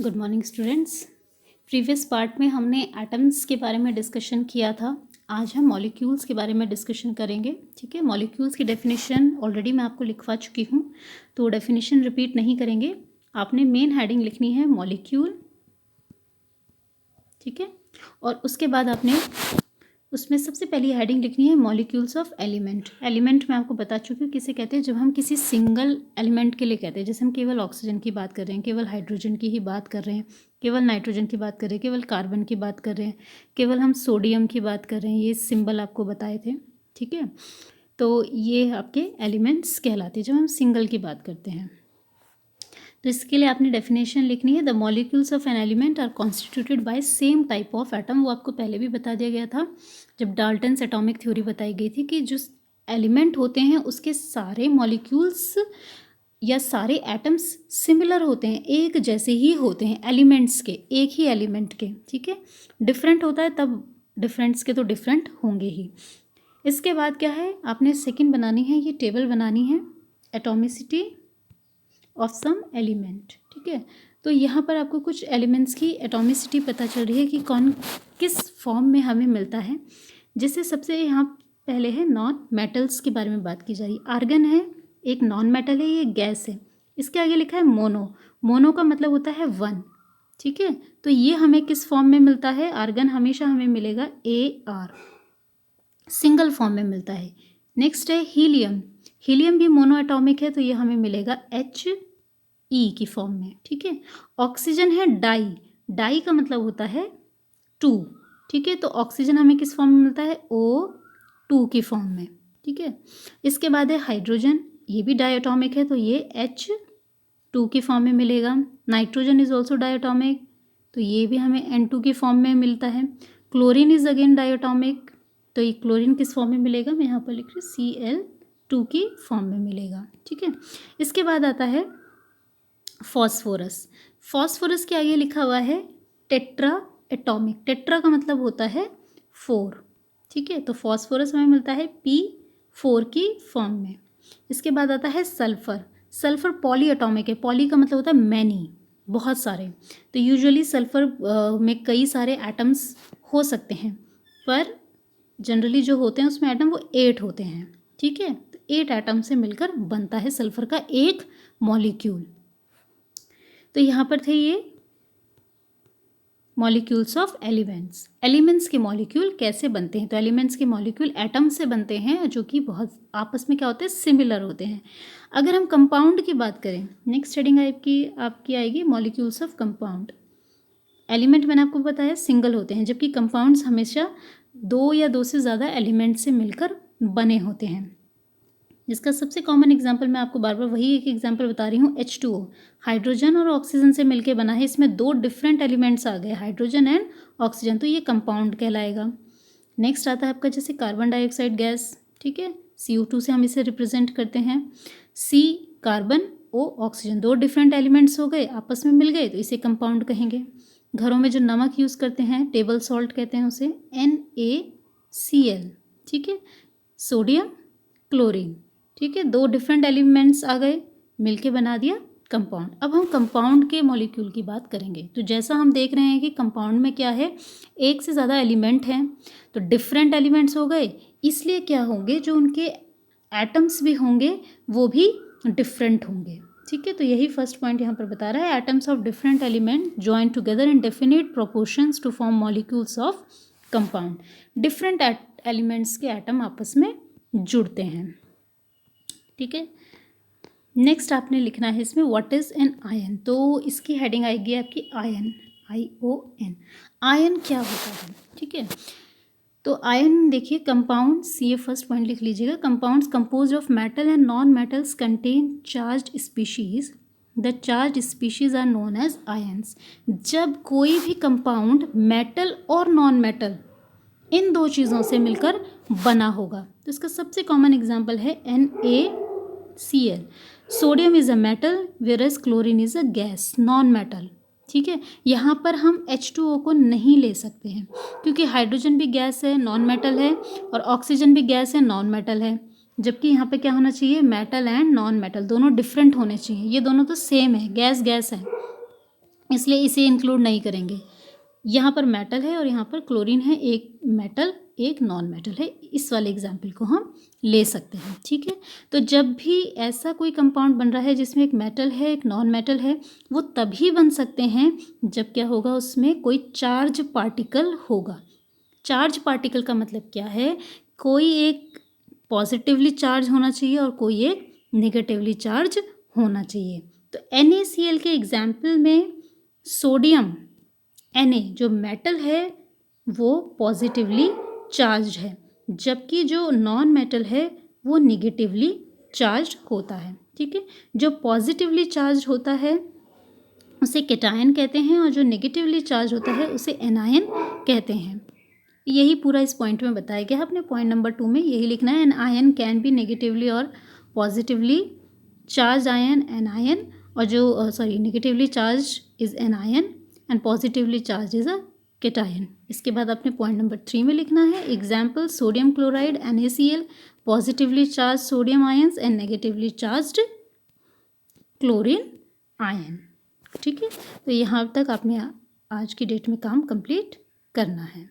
Good morning students. Previous part में हमने atoms के बारे में डिस्कशन किया था। आज हम मॉलिक्यूल्स के बारे में डिस्कशन करेंगे। ठीक है, मॉलिक्यूल्स की डेफिनेशन ऑलरेडी मैं आपको लिखवा चुकी हूँ, तो डेफिनेशन रिपीट नहीं करेंगे। आपने मेन हेडिंग लिखनी है मॉलिक्यूल, ठीक है, और उसके बाद आपने उसमें सबसे पहली हेडिंग लिखनी है मॉलिक्यूल्स ऑफ एलिमेंट। एलिमेंट मैं आपको बता चुकी हूँ किसे कहते हैं। जब हम किसी सिंगल एलिमेंट के लिए कहते हैं, जैसे हम केवल ऑक्सीजन की बात कर रहे हैं, केवल हाइड्रोजन की ही बात कर रहे हैं, केवल नाइट्रोजन की बात कर रहे हैं, केवल कार्बन की बात कर रहे हैं, केवल हम सोडियम की बात कर रहे हैं, ये सिंबल आपको बताए थे। ठीक है, तो ये आपके एलिमेंट्स कहलाते हैं जब हम सिंगल की बात करते हैं। तो इसके लिए आपने डेफिनेशन लिखनी है, the molecules of an element are constituted by same type of atom. वो आपको पहले भी बता दिया गया था जब डाल्टन्स एटॉमिक थ्योरी बताई गई थी कि जो एलिमेंट होते हैं उसके सारे मॉलिक्यूल्स या सारे एटम्स सिमिलर होते हैं, एक जैसे ही होते हैं एलिमेंट्स के, एक ही एलिमेंट के। ठीक है, डिफरेंट होता है तब डिफरेंट्स के तो डिफरेंट होंगे ही। इसके बाद क्या है, आपने सेकंड बनानी है, ये टेबल बनानी है एटॉमिसिटी ऑफ सम एलिमेंट। ठीक है, तो यहाँ पर आपको कुछ एलिमेंट्स की एटॉमिसिटी पता चल रही है कि कौन किस फॉर्म में हमें मिलता है। जैसे सबसे यहाँ पहले है नॉन मेटल्स के बारे में बात की जा रही है। आर्गन है, एक नॉन मेटल है, ये गैस है। इसके आगे लिखा है मोनो। मोनो का मतलब होता है वन। ठीक है, तो ये हमें किस फॉर्म में मिलता है, आर्गन हमेशा हमें मिलेगा AR, सिंगल फॉर्म में मिलता है। नेक्स्ट है हीलियम। हीलियम भी मोनो एटॉमिक है, तो ये हमें मिलेगा HE की फॉर्म में। ठीक है, ऑक्सीजन है डाई। डाई का मतलब होता है 2। ठीक है, तो ऑक्सीजन हमें किस फॉर्म में मिलता है, O2 की फॉर्म में। ठीक है, इसके बाद है हाइड्रोजन, ये भी डायटोमिक है, तो ये H2 की फॉर्म में मिलेगा। नाइट्रोजन इज ऑल्सो डायटोमिक, तो ये भी हमें N2 की फॉर्म में मिलता है। क्लोरीन इज अगेन डायटोमिक, तो ये क्लोरीन किस फॉर्म में मिलेगा, मैं यहाँ पर लिख रही हूँ Cl2 की फॉर्म में मिलेगा। ठीक है, इसके बाद आता है फॉस्फोरस। फॉस्फोरस के आगे लिखा हुआ है टेट्रा एटॉमिक। टेट्रा का मतलब होता है 4। ठीक है, तो फॉस्फोरस हमें मिलता है P4 की फॉर्म में। इसके बाद आता है सल्फर। सल्फर पॉली एटॉमिक है। पॉली का मतलब होता है मैनी, बहुत सारे। तो यूजुअली सल्फर में कई सारे एटम्स हो सकते हैं, पर जनरली जो होते हैं उसमें एटम वो 8 होते हैं। ठीक है, तो 8 एटम से मिलकर बनता है सल्फर का एक मॉलिक्यूल। तो यहाँ पर थे ये मॉलिक्यूल्स ऑफ एलिमेंट्स। एलिमेंट्स के मॉलिक्यूल कैसे बनते हैं, तो एलिमेंट्स के मॉलिक्यूल एटम से बनते हैं जो कि बहुत आपस में क्या होते हैं, सिमिलर होते हैं। अगर हम कंपाउंड की बात करें, नेक्स्ट हेडिंग आपकी आएगी मॉलिक्यूल्स ऑफ कंपाउंड। एलिमेंट मैंने आपको बताया सिंगल होते हैं, जबकि कंपाउंड्स हमेशा 2 या 2 से ज़्यादा एलिमेंट से मिलकर बने होते हैं। जिसका सबसे कॉमन एग्जांपल मैं आपको बार बार वही एक एग्जांपल बता रही हूँ, H2O हाइड्रोजन और ऑक्सीजन से मिलके बना है। इसमें 2 डिफरेंट एलिमेंट्स आ गए, हाइड्रोजन एंड ऑक्सीजन, तो ये कंपाउंड कहलाएगा। नेक्स्ट आता है आपका जैसे कार्बन डाइऑक्साइड गैस। ठीक है, CO2 से हम इसे रिप्रेजेंट करते हैं। C carbon, O oxygen, 2 different elements हो गए, आपस में मिल गए, तो इसे कंपाउंड कहेंगे। घरों में जो नमक यूज़ करते हैं, टेबल सॉल्ट कहते हैं उसे, NaCl। ठीक है, सोडियम क्लोरीन। ठीक है, 2 डिफरेंट एलिमेंट्स आ गए, मिलके बना दिया कंपाउंड। अब हम कंपाउंड के मॉलिक्यूल की बात करेंगे। तो जैसा हम देख रहे हैं कि कंपाउंड में क्या है, एक से ज़्यादा एलिमेंट हैं, तो डिफरेंट एलिमेंट्स हो गए, इसलिए क्या होंगे, जो उनके एटम्स भी होंगे वो भी डिफरेंट होंगे। ठीक है, तो यही फर्स्ट पॉइंट यहाँ पर बता रहा है, atoms of different element join together in definite proportions to form molecules of compound. Different elements के एटम आपस में जुड़ते हैं। ठीक है, नेक्स्ट आपने लिखना है इसमें व्हाट इज़ एन आयन। तो इसकी हेडिंग आएगी आपकी आयन, ION। आयन क्या होता है, ठीक है, तो आयन देखिए कंपाउंड्स, ये फर्स्ट पॉइंट लिख लीजिएगा, compounds compose of metal and non metals contain charged species, the charge species are known as ions. जब कोई भी कंपाउंड मेटल और नॉन मेटल इन 2 चीज़ों से मिलकर बना होगा, तो इसका सबसे कॉमन एग्जाम्पल है NaCl। Sodium is a metal whereas chlorine is a gas, non metal. ठीक है, यहाँ पर हम H2O को नहीं ले सकते हैं, क्योंकि हाइड्रोजन भी गैस है, नॉन मेटल है, और ऑक्सीजन भी गैस है, नॉन मेटल है। जबकि यहाँ पे क्या होना चाहिए, मेटल एंड नॉन मेटल दोनों डिफरेंट होने चाहिए, ये दोनों तो सेम है, गैस गैस है। इसलिए इसे इंक्लूड नहीं करेंगे। यहाँ पर मेटल है और यहाँ पर क्लोरीन है, एक मेटल एक नॉन मेटल है, इस वाले एग्जाम्पल को हम ले सकते हैं। ठीक है, तो जब भी ऐसा कोई कंपाउंड बन रहा है जिसमें एक मेटल है एक नॉन मेटल है, वो तभी बन सकते हैं जब क्या होगा, उसमें कोई चार्ज पार्टिकल होगा। चार्ज पार्टिकल का मतलब क्या है, कोई एक पॉजिटिवली चार्ज होना चाहिए और कोई एक नेगेटिवली चार्ज होना चाहिए। तो NaCl के एग्जाम्पल में सोडियम Na जो मेटल है वो पॉजिटिवली चार्ज है, जबकि जो नॉन मेटल है वो निगेटिवली चार्ज होता है। ठीक है, जो पॉजिटिवली चार्ज होता है उसे कैटायन कहते हैं और जो नेगेटिवली चार्ज होता है उसे एनायन कहते हैं। यही पूरा इस पॉइंट में बताया गया है। अपने पॉइंट नंबर 2 में यही लिखना है, an ion can be negatively और positively charge ion an ion, और जो negatively charge is anion and positively charge is a cation. इसके बाद अपने पॉइंट नंबर 3 में लिखना है, example sodium chloride NaCl, positively charge sodium ions and negatively charge chlorine ion. ठीक है, तो यहाँ तक आपने आज की डेट में काम कंप्लीट करना है।